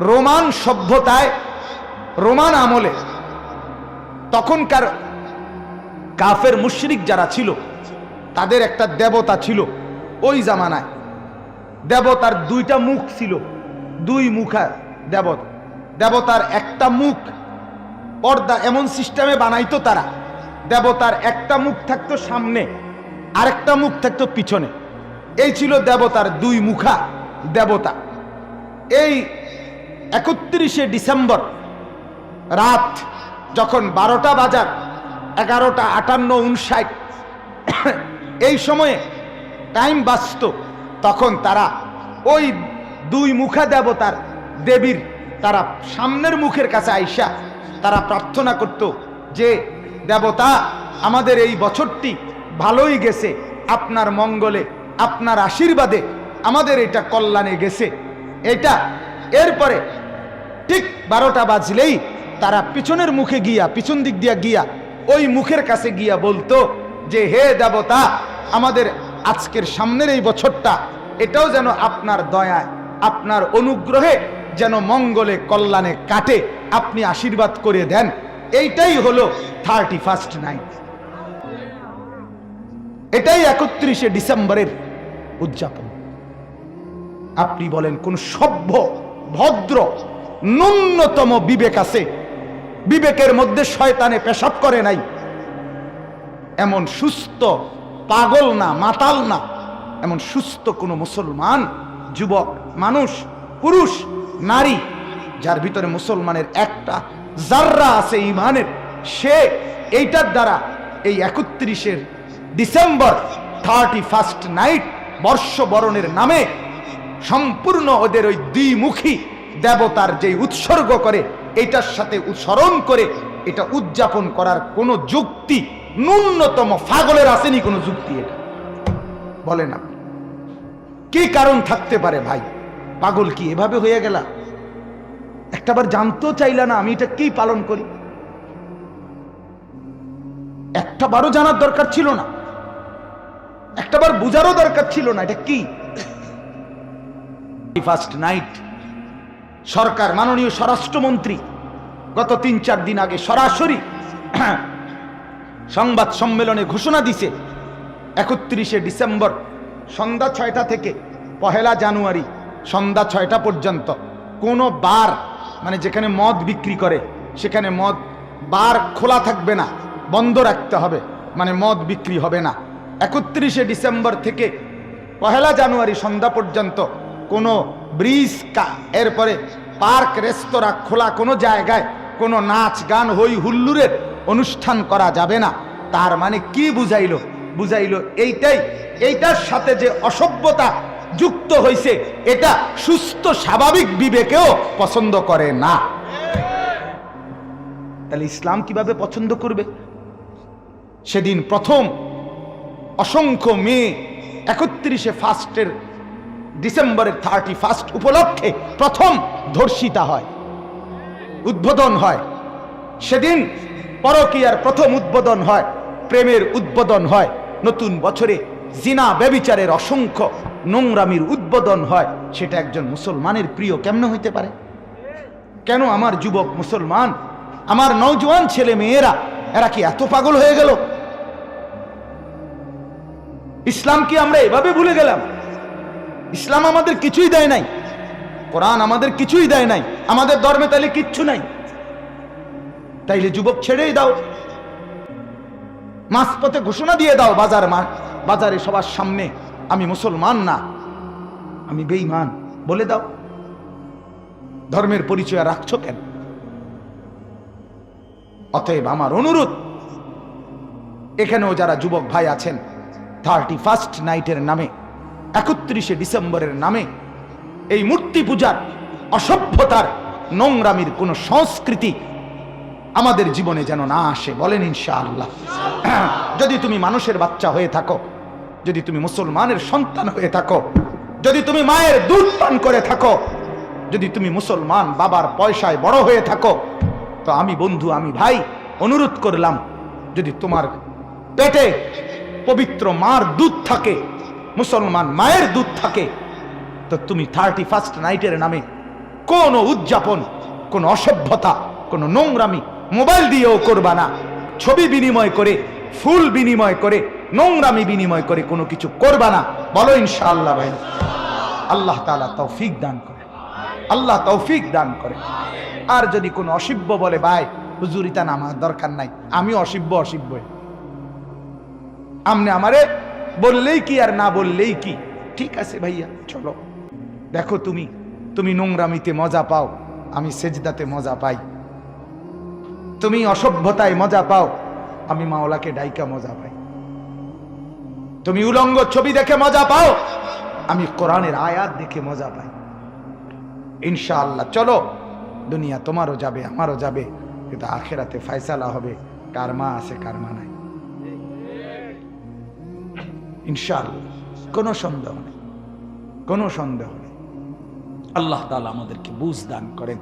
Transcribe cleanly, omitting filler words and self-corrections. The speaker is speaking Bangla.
রোমান সভ্যতায়, রোমান আমলে তখনকার কাফের মুশরিক যারা ছিল তাদের একটা দেবতা ছিল। ওই জামানায় দেবতার দুইটা মুখ ছিল, দুই মুখা দেবতা। দেবতার একটা মুখ পর্দা এমন সিস্টেমে বানাইতো তারা, দেবতার একটা মুখ থাকতো সামনে, আরেকটা মুখ থাকতো পিছনে। এই ছিল দেবতার দুই মুখা দেবতা। এই 31শে ডিসেম্বর রাত যখন 12টা বাজার, 11টা 58 59 এই সময়ে টাইম বাজত, তখন তারা ওই দুই মুখা দেবতার দেবীর তারা সামনের মুখের কাছে আইসা তারা প্রার্থনা করত যে দেবতা, আমাদের এই বছরটি ভালোই গেছে, আপনার মঙ্গলে, আপনার আশীর্বাদে আমাদের এটা কল্যাণে গেছে। এটা এরপরে ঠিক 12টা বাজলেই তারা পিছনের মুখে গিয়া, পিছন দিক দিয়া গিয়া ওই মুখের কাছে গিয়া বলতো যে হে দেবতা, আমাদের আজকের সামনের এই বছরটা এটাও যেন আপনার দয়ায়, আপনার অনুগ্রহে যেন মঙ্গলে কল্যাণে কাটে, আপনি আশীর্বাদ করে দেন। এইটাই হলো 31st নাইট, এটাই 31শে ডিসেম্বরের উদযাপন। আপনি বলেন কোন সভ্য ভদ্র ন্যূনতম বিবেক আছে? বিবেকের মধ্যে শয়তানে পেশাব করে নাই এমন সুস্থ, পাগল না, মাতাল না, এমন সুস্থ কোন মুসলমান যুবক মানুষ, পুরুষ, নারী, যার ভিতরে মুসলমানের একটা জাররা আছে ঈমানের, সে এইটার দ্বারা এই 31শে ডিসেম্বর 31st নাইট বর্ষবরণের নামে সম্পূর্ণ ওদের ওই দ্বিমুখী দেবতার যে উৎসর্গ করে, এটার সাথে স্মরণ করে এটা উদযাপন করার কোন যুক্তি ন্যূনতম পাগলের আসেনি? কোন যুক্তি এটা বলেন আপনি? কি কারণ থাকতে পারে ভাই? পাগল কি এভাবে হয়ে গেল? একটাবার জানতেও চাইলা না আমি এটা কি পালন করি? একটাবারও জানার দরকার ছিল না, একটাবার বুঝারও দরকার ছিল না এটা কি। ফার্স্ট নাইট সরকার, মাননীয় স্বরাষ্ট্রমন্ত্রী গত 3-4 দিন আগে সরাসরি সংবাদ সম্মেলনে ঘোষণা দিছে 31শে ডিসেম্বর সন্ধ্যা 6টা থেকে 1 জানুয়ারি সন্ধ্যা 6টা পর্যন্ত কোনো বার, মানে যেখানে মদ বিক্রি করে সেখানে মদ বার খোলা থাকবে না, বন্ধ রাখতে হবে, মানে মদ বিক্রি হবে না। 31শে ডিসেম্বর থেকে 1 জানুয়ারি সন্ধ্যা পর্যন্ত কোনো ব্রিজ, এরপরে পার্ক, রেস্তোরাঁ খোলা কোনো জায়গায় কোনো নাচ গান, হই হুল্লুরের অনুষ্ঠান করা যাবে না। তার মানে কি বুঝাইলো? বুঝাইলো এইটাই, এইটার সাথে যে অসভ্যতা যুক্ত হয়েছে এটা সুস্থ স্বাভাবিক বিবেকেও পছন্দ করে না। তাহলে ইসলাম কিভাবে পছন্দ করবে? সেদিন প্রথম অসংখ্য মেয়ে 31শে ডিসেম্বরের 31st উপলক্ষে প্রথম ধর্ষিতা হয়, উদ্বোধন হয়। সেদিন পরকীয়ার প্রথম উদ্বোধন হয়, প্রেমের উদ্বোধন হয়, নতুন বছরে জিনা ব্যভিচারের অসংখ্য নোংরামির উদ্বোধন হয়। সেটা একজন মুসলমানের প্রিয় কেমনে হইতে পারে? কেন আমার যুবক মুসলমান, আমার নওজোয়ান ছেলে মেয়েরা এরা কি এত পাগল হয়ে গেল? ইসলাম কি আমরা এভাবে ভুলে গেলাম? ইসলাম আমাদের কিছুই দেয় নাই, কোরআন আমাদের কিছুই দেয় নাই, আমাদের ধর্মে তাইলে কিচ্ছু নাই। তাইলে যুবক ছেড়েই দাও, মাঝপথে ঘোষণা দিয়ে দাও বাজারে সবার সামনে, আমি মুসলমান না, আমি বেঈমান বলে দাও। ধর্মের পরিচয় রাখছো কেন? অতএব আমার অনুরোধ, এখানেও যারা যুবক ভাই আছেন, 31st নাইটের নামে, 31শে ডিসেম্বরের নামে এই মূর্তি পূজার, অসভ্যতার, নোংরামির কোন সংস্কৃতি আমাদের জীবনে যেন না আসে। বলেন ইনশাআল্লাহ। যদি তুমি মানুষের বাচ্চা হয়ে থাকো, যদি তুমি মুসলমানের সন্তান হয়ে থাকো, যদি তুমি মায়ের দুধ পান করে থাকো, যদি তুমি মুসলমান বাবার পয়সায় বড় হয়ে থাকো, তো আমি বন্ধু, আমি ভাই অনুরোধ করলাম, যদি তোমার পেটে পবিত্র মার দুধ থাকে, মুসলমান মায়ের দুধ থাকে, তো তুমি 31st নাইটের নামে কোন উদযাপন, কোন অসভ্যতা, কোন নোংরামি মোবাইল দিয়েও করবা না। ছবি বিনিময় করে, ফুল বিনিময় করে, নোংরামি বিনিময় করে কোনো কিছু করবা না। বলো ইনশাআল্লাহ ভাই। আল্লাহ তাআলা তৌফিক দান করে, আল্লাহ তৌফিক দান করে। আর যদি কোনো অসিব্য বলে, ভাই হুজুর ইতা নামার দরকার নাই, আমি অসিব্য আমনে আমারে বললেই কি আর না বললেই কি, ঠিক আছে ভাইয়া চলো। দেখো তুমি নোংরামিতে মজা পাও, আমি সেজদাতে মজা পাই। তুমি অসভ্যতায় মজা পাও, আমি মাওলাকে ডাইকা মজা পাই। তুমি উলঙ্গ ছবি দেখে মজা পাও, আমি কোরআনের আয়াত দেখে মজা পাই। ইনশাআল্লাহ চলো, দুনিয়া তোমারও যাবে আমারও যাবে, কিন্তু আখেরাতে ফয়সালা হবে কার মা আছে কার মা নাই। ইনশাআল্লাহ, কোনো সন্দেহ নেই, কোনো সন্দেহ নেই। আল্লাহ তাআলা আমাদেরকে বুঝ দান করেন।